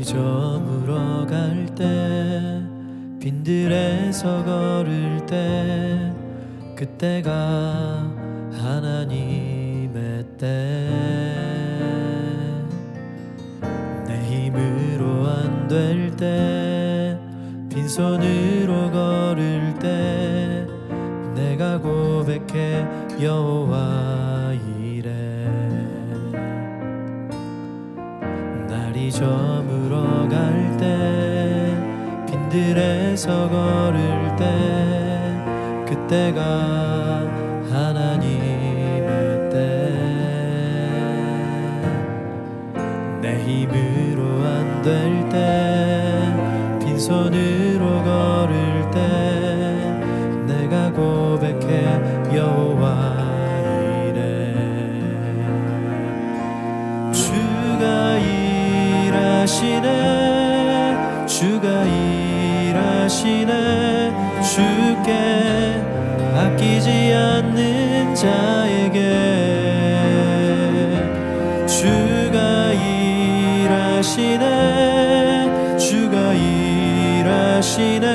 날이 저물어 갈 때 빈들에서 걸을 때 그때가 하나님의 때 내 힘으로 안 될 때 빈손으로 걸을 때 내가 고백해 여호와 이래 날이 저물어 갈 때 빈들에서 걸을 때 그때가 하나님의 때 내 힘으로 안 될 때 빈손으로 걸을 때 내가 고백해 여호와 이래 주가 일하시네 주가 일하시네 주께 아끼지 않는 자에게 주가 일하시네 주가 일하시네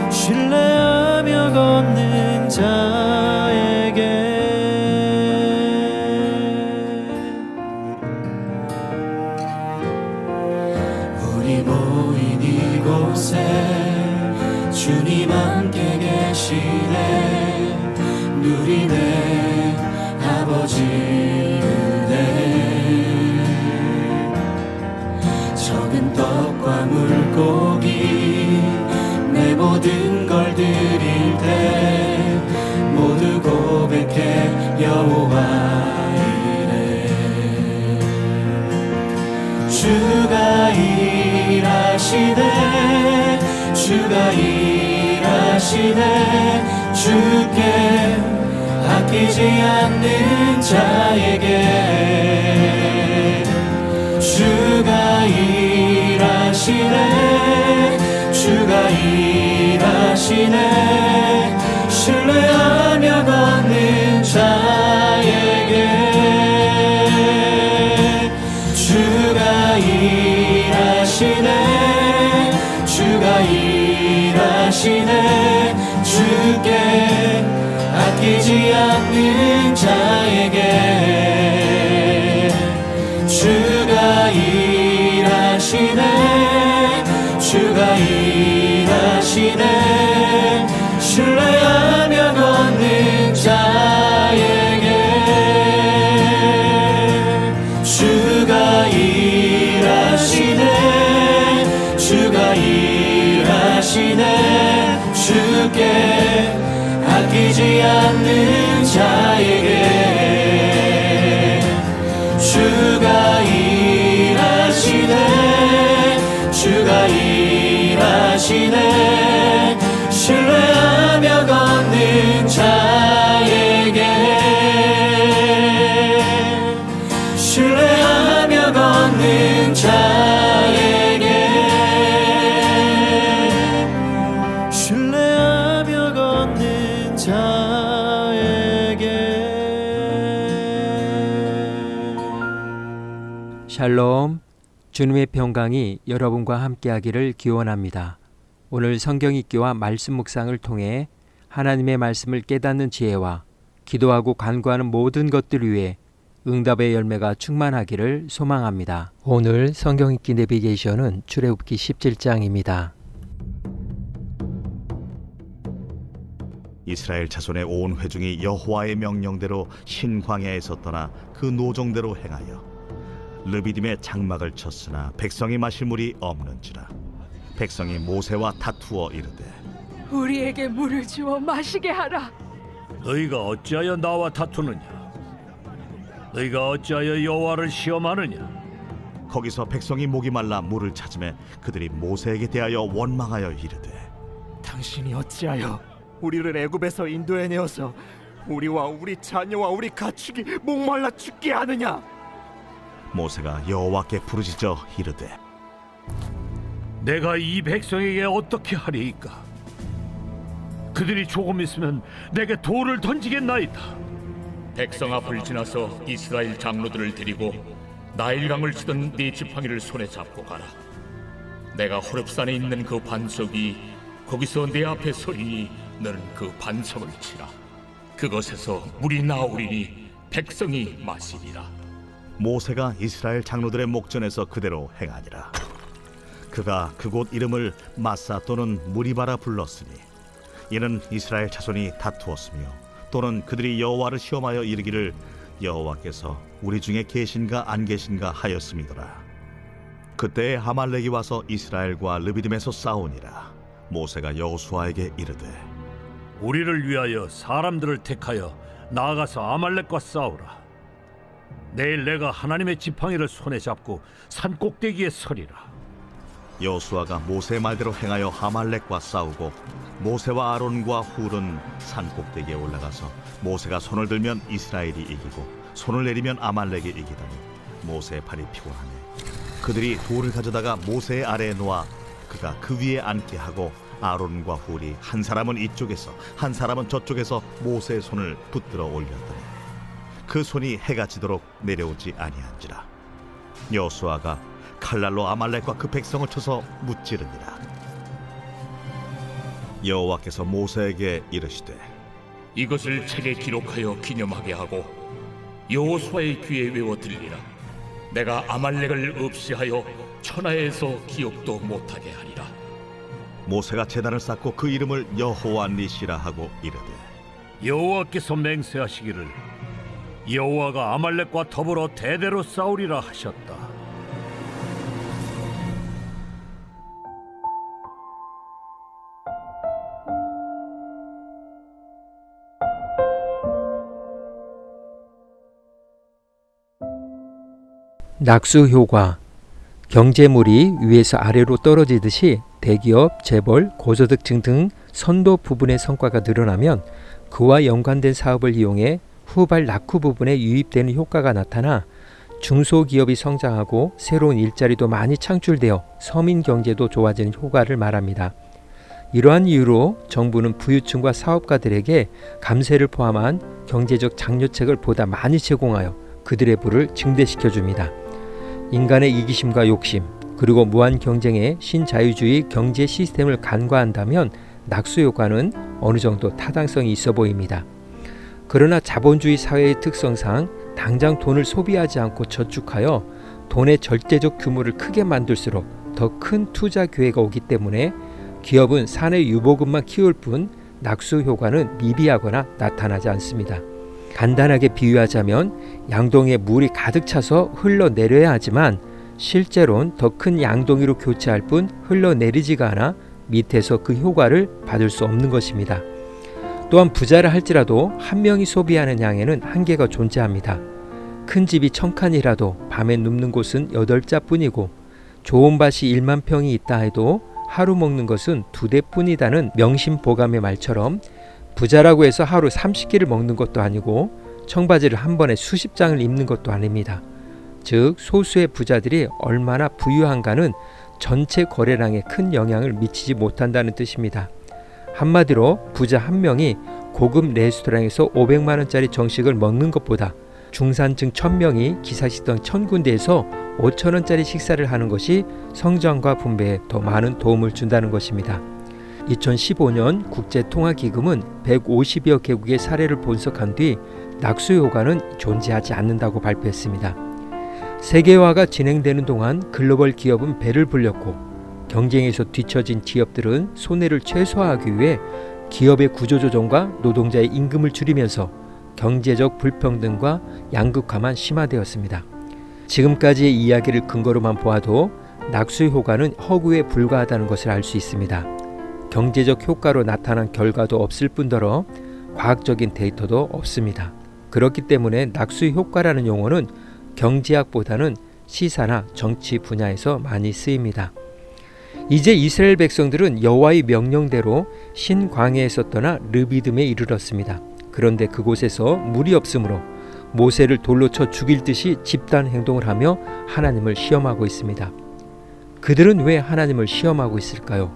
신뢰하며 걷는 자에게 우리 모인 이곳에 주님 함께 계시네 누리네 아버지 은혜 적은 떡과 물고기 내 모든 걸 드릴 때 모두 고백해 여호와 이래 주가 일하시네 주가 일하시네 주께 아끼지 않는 자에게 주가 일하시네 주가 일하시네 신뢰하며 걷는 자에게 주가 일하시네 주가 일하시네 주께 아끼지 않는 자에게 주가 일하시네 주가 일하시네 신뢰하며 걷는 자에게 주가 일하시네 주가 일하시네 주께 아끼지 않는 자에게 주가 일하시네 주가 일하시네 신뢰하며 걷는 자에게 신뢰하며 걷는 자에게 신뢰하며 걷는 자에게 샬롬, 주님의 평강이 여러분과 함께하기를 기원합니다. 오늘 성경 읽기와 말씀 묵상을 통해 하나님의 말씀을 깨닫는 지혜와 기도하고 간구하는 모든 것들 위해 응답의 열매가 충만하기를 소망합니다. 오늘 성경 읽기 내비게이션은 출애굽기 17장입니다. 이스라엘 자손의 온 회중이 여호와의 명령대로 신광야에서 떠나 그 노정대로 행하여 르비딤의 장막을 쳤으나 백성이 마실 물이 없는지라 백성이 모세와 다투어 이르되 우리에게 물을 주어 마시게 하라. 너희가 어찌하여 나와 다투느냐? 너희가 어찌하여 여호와를 시험하느냐? 거기서 백성이 목이 말라 물을 찾으매 그들이 모세에게 대하여 원망하여 이르되 당신이 어찌하여 우리를 애굽에서 인도해 내어서 우리와 우리 자녀와 우리 가축이 목말라 죽게 하느냐? 모세가 여호와께 부르짖어 이르되 내가 이 백성에게 어떻게 하리이까? 그들이 조금 있으면 내게 돌을 던지겠나이다. 백성 앞을 지나서 이스라엘 장로들을 데리고 나일강을 치던 네 지팡이를 손에 잡고 가라. 내가 호렙산에 있는 그 반석이 거기서 내 앞에 서리니 너는 그 반석을 치라. 그것에서 물이 나오리니 백성이 마시리라. 모세가 이스라엘 장로들의 목전에서 그대로 행하니라. 그가 그곳 이름을 마사 또는 무리바라 불렀으니 이는 이스라엘 자손이 다투었으며 또는 그들이 여호와를 시험하여 이르기를 여호와께서 우리 중에 계신가 안 계신가 하였음이더라. 그때에 아말렉이 와서 이스라엘과 르비딤에서 싸우니라. 모세가 여호수아에게 이르되 우리를 위하여 사람들을 택하여 나아가서 아말렉과 싸우라. 내일 내가 하나님의 지팡이를 손에 잡고 산 꼭대기에 서리라. 여호수아가 모세의 말대로 행하여 아말렉과 싸우고 모세와 아론과 훌은 산 꼭대기에 올라가서 모세가 손을 들면 이스라엘이 이기고 손을 내리면 아말렉이 이기더니 모세의 팔이 피곤하네. 그들이 돌을 가져다가 모세의 아래에 놓아 그가 그 위에 앉게 하고 아론과 훌이 한 사람은 이쪽에서 한 사람은 저쪽에서 모세의 손을 붙들어 올렸더니 그 손이 해가 지도록 내려오지 아니한지라. 여호수아가 칼날로 아말렉과 그 백성을 쳐서 무찌르니라. 여호와께서 모세에게 이르시되 이것을 책에 기록하여 기념하게 하고 여호수아의 귀에 외워 들리라. 내가 아말렉을 없이하여 천하에서 기억도 못하게 하리라. 모세가 제단을 쌓고 그 이름을 여호와 니시라 하고 이르되 여호와께서 맹세하시기를 여호와가 아말렉과 더불어 대대로 싸우리라 하셨다. 낙수 효과. 경제물이 위에서 아래로 떨어지듯이 대기업, 재벌, 고소득층 등 선도 부분의 성과가 늘어나면 그와 연관된 사업을 이용해 후발 낙후 부분에 유입되는 효과가 나타나 중소기업이 성장하고 새로운 일자리도 많이 창출되어 서민 경제도 좋아지는 효과를 말합니다. 이러한 이유로 정부는 부유층과 사업가들에게 감세를 포함한 경제적 장려책을 보다 많이 제공하여 그들의 부를 증대시켜 줍니다. 인간의 이기심과 욕심 그리고 무한 경쟁의 신자유주의 경제 시스템을 간과한다면 낙수 효과는 어느 정도 타당성이 있어 보입니다. 그러나 자본주의 사회의 특성상 당장 돈을 소비하지 않고 저축하여 돈의 절대적 규모를 크게 만들수록 더 큰 투자 기회가 오기 때문에 기업은 사내 유보금만 키울 뿐 낙수 효과는 미비하거나 나타나지 않습니다. 간단하게 비유하자면 양동이에 물이 가득 차서 흘러내려야 하지만 실제로는 더 큰 양동이로 교체할 뿐 흘러내리지가 않아 밑에서 그 효과를 받을 수 없는 것입니다. 또한 부자라 할지라도 한 명이 소비하는 양에는 한계가 존재합니다. 큰 집이 1000칸이라도 밤에 눕는 곳은 8자뿐이고 좋은 밭이 1만 평이 있다 해도 하루 먹는 것은 2대뿐이다는 명심보감의 말처럼 부자라고 해서 하루 30끼를 먹는 것도 아니고 청바지를 한 번에 수십 장을 입는 것도 아닙니다. 즉 소수의 부자들이 얼마나 부유한가는 전체 거래량에 큰 영향을 미치지 못한다는 뜻입니다. 한마디로 부자 한 명이 고급 레스토랑에서 500만 원짜리 정식을 먹는 것보다 중산층 1000명이 기사식당 1000군데에서 5천 원짜리 식사를 하는 것이 성장과 분배에 더 많은 도움을 준다는 것입니다. 2015년 국제통화기금은 150여 개국의 사례를 분석한 뒤 낙수 효과는 존재하지 않는다고 발표했습니다. 세계화가 진행되는 동안 글로벌 기업은 배를 불렸고 경쟁에서 뒤처진 기업들은 손해를 최소화하기 위해 기업의 구조조정과 노동자의 임금을 줄이면서 경제적 불평등과 양극화만 심화되었습니다. 지금까지의 이야기를 근거로만 보아도 낙수 효과는 허구에 불과하다는 것을 알 수 있습니다. 경제적 효과로 나타난 결과도 없을 뿐더러 과학적인 데이터도 없습니다. 그렇기 때문에 낙수 효과라는 용어는 경제학보다는 시사나 정치 분야에서 많이 쓰입니다. 이제 이스라엘 백성들은 여호와의 명령대로 신광야에서 떠나 르비딤에 이르렀습니다. 그런데 그곳에서 물이 없으므로 모세를 돌로 쳐 죽일 듯이 집단 행동을 하며 하나님을 시험하고 있습니다. 그들은 왜 하나님을 시험하고 있을까요?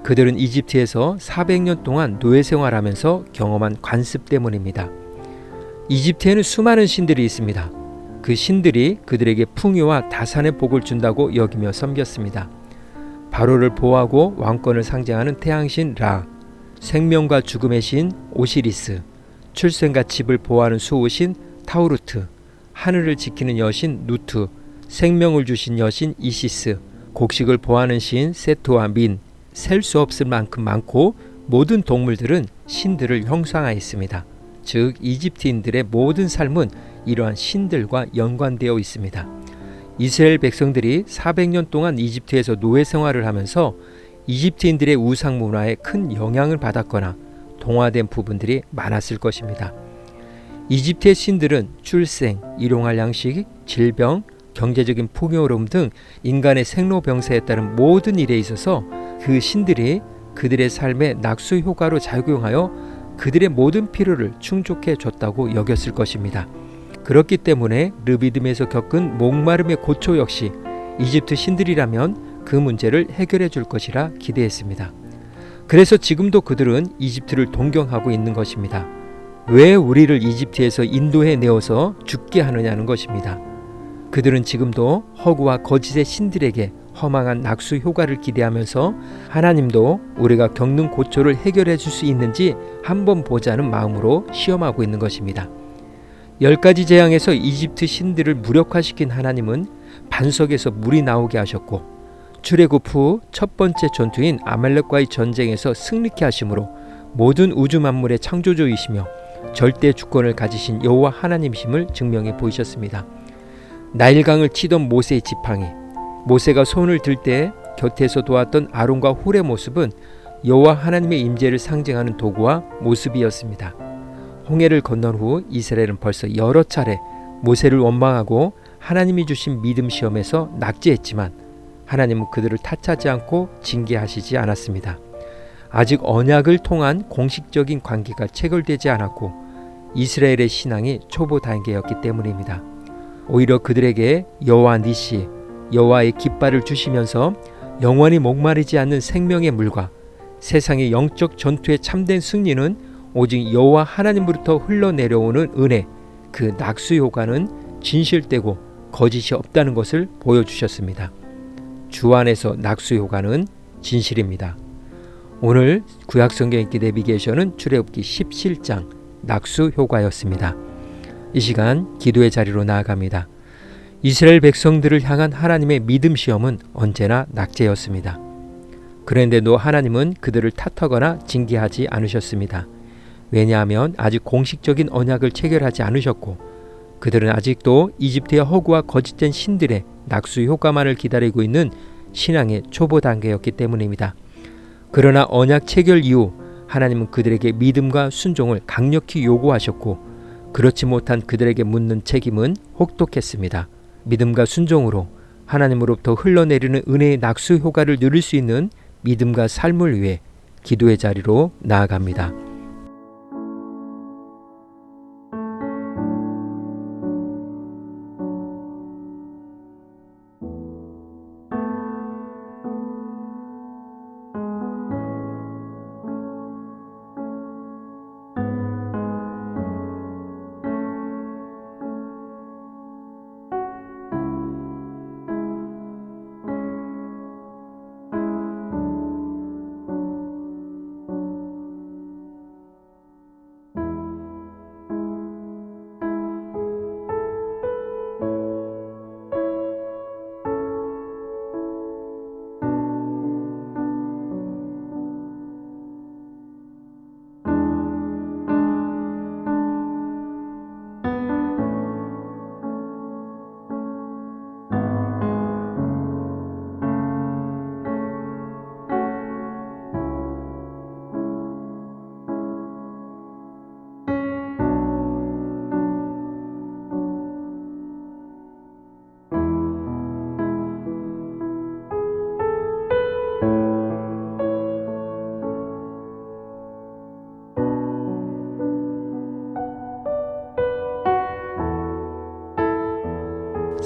그들은 이집트에서 400년 동안 노예 생활하면서 경험한 관습 때문입니다. 이집트에는 수많은 신들이 있습니다. 그 신들이 그들에게 풍요와 다산의 복을 준다고 여기며 섬겼습니다. 바로를 보호하고 왕권을 상징하는 태양신 라, 생명과 죽음의 신 오시리스, 출생과 집을 보호하는 수호신 타우루트, 하늘을 지키는 여신 누트, 생명을 주신 여신 이시스, 곡식을 보호하는 신 세토와 민, 셀 수 없을 만큼 많고 모든 동물들은 신들을 형상화했습니다. 즉 이집트인들의 모든 삶은 이러한 신들과 연관되어 있습니다. 이스라엘 백성들이 400년 동안 이집트에서 노예 생활을 하면서 이집트인들의 우상 문화에 큰 영향을 받았거나 동화된 부분들이 많았을 것입니다. 이집트의 신들은 출생, 일용할 양식, 질병, 경제적인 풍요로움 등 인간의 생로병사에 따른 모든 일에 있어서 그 신들이 그들의 삶의 낙수 효과로 작용하여 그들의 모든 필요를 충족해 줬다고 여겼을 것입니다. 그렇기 때문에 르비딤에서 겪은 목마름의 고초 역시 이집트 신들이라면 그 문제를 해결해 줄 것이라 기대했습니다. 그래서 지금도 그들은 이집트를 동경하고 있는 것입니다. 왜 우리를 이집트에서 인도해 내어서 죽게 하느냐는 것입니다. 그들은 지금도 허구와 거짓의 신들에게 허망한 낙수 효과를 기대하면서 하나님도 우리가 겪는 고초를 해결해 줄 수 있는지 한번 보자는 마음으로 시험하고 있는 것입니다. 10가지 재앙에서 이집트 신들을 무력화시킨 하나님은 반석에서 물이 나오게 하셨고 출애굽 후 첫 번째 전투인 아말렉과의 전쟁에서 승리케 하심으로 모든 우주 만물의 창조주이시며 절대 주권을 가지신 여호와 하나님이심을 증명해 보이셨습니다. 나일강을 치던 모세의 지팡이, 모세가 손을 들 때 곁에서 도왔던 아론과 훌의 모습은 여호와 하나님의 임재를 상징하는 도구와 모습이었습니다. 홍해를 건넌 후 이스라엘은 벌써 여러 차례 모세를 원망하고 하나님이 주신 믿음 시험에서 낙제했지만 하나님은 그들을 탓하지 않고 징계하시지 않았습니다. 아직 언약을 통한 공식적인 관계가 체결되지 않았고 이스라엘의 신앙이 초보 단계였기 때문입니다. 오히려 그들에게 여호와 니시, 여호와의 깃발을 주시면서 영원히 목마르지 않는 생명의 물과 세상의 영적 전투의 참된 승리는 오직 여호와 하나님으로부터 흘러내려오는 은혜, 그 낙수 효과는 진실되고 거짓이 없다는 것을 보여주셨습니다. 주 안에서 낙수 효과는 진실입니다. 오늘 구약성경 읽기 내비게이션은 출애굽기 17장 낙수 효과였습니다. 이 시간 기도의 자리로 나아갑니다. 이스라엘 백성들을 향한 하나님의 믿음 시험은 언제나 낙제였습니다. 그런데도 하나님은 그들을 탓하거나 징계하지 않으셨습니다. 왜냐하면 아직 공식적인 언약을 체결하지 않으셨고 그들은 아직도 이집트의 허구와 거짓된 신들의 낙수 효과만을 기다리고 있는 신앙의 초보 단계였기 때문입니다. 그러나 언약 체결 이후 하나님은 그들에게 믿음과 순종을 강력히 요구하셨고 그렇지 못한 그들에게 묻는 책임은 혹독했습니다. 믿음과 순종으로 하나님으로부터 흘러내리는 은혜의 낙수 효과를 누릴 수 있는 믿음과 삶을 위해 기도의 자리로 나아갑니다.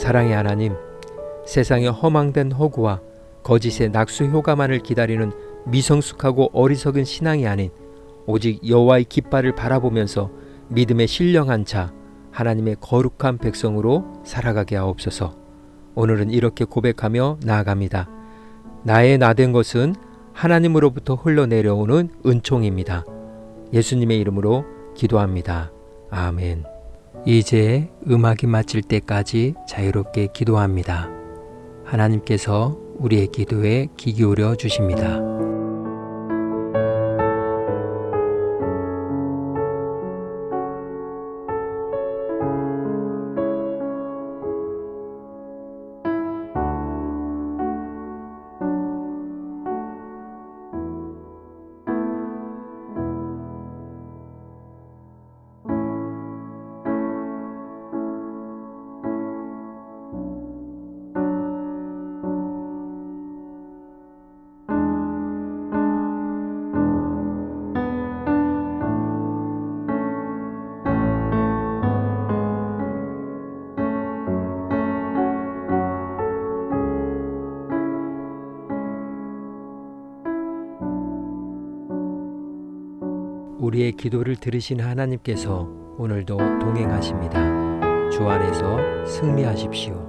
사랑의 하나님, 세상의 허망된 허구와 거짓의 낙수 효과만을 기다리는 미성숙하고 어리석은 신앙이 아닌 오직 여호와의 깃발을 바라보면서 믿음의 신령한 자, 하나님의 거룩한 백성으로 살아가게 하옵소서. 오늘은 이렇게 고백하며 나아갑니다. 나의 나된 것은 하나님으로부터 흘러내려오는 은총입니다. 예수님의 이름으로 기도합니다. 아멘. 이제 음악이 마칠 때까지 자유롭게 기도합니다. 하나님께서 우리의 기도에 귀 기울여 주십니다. 우리의 기도를 들으신 하나님께서 오늘도 동행하십니다. 주 안에서 승리하십시오.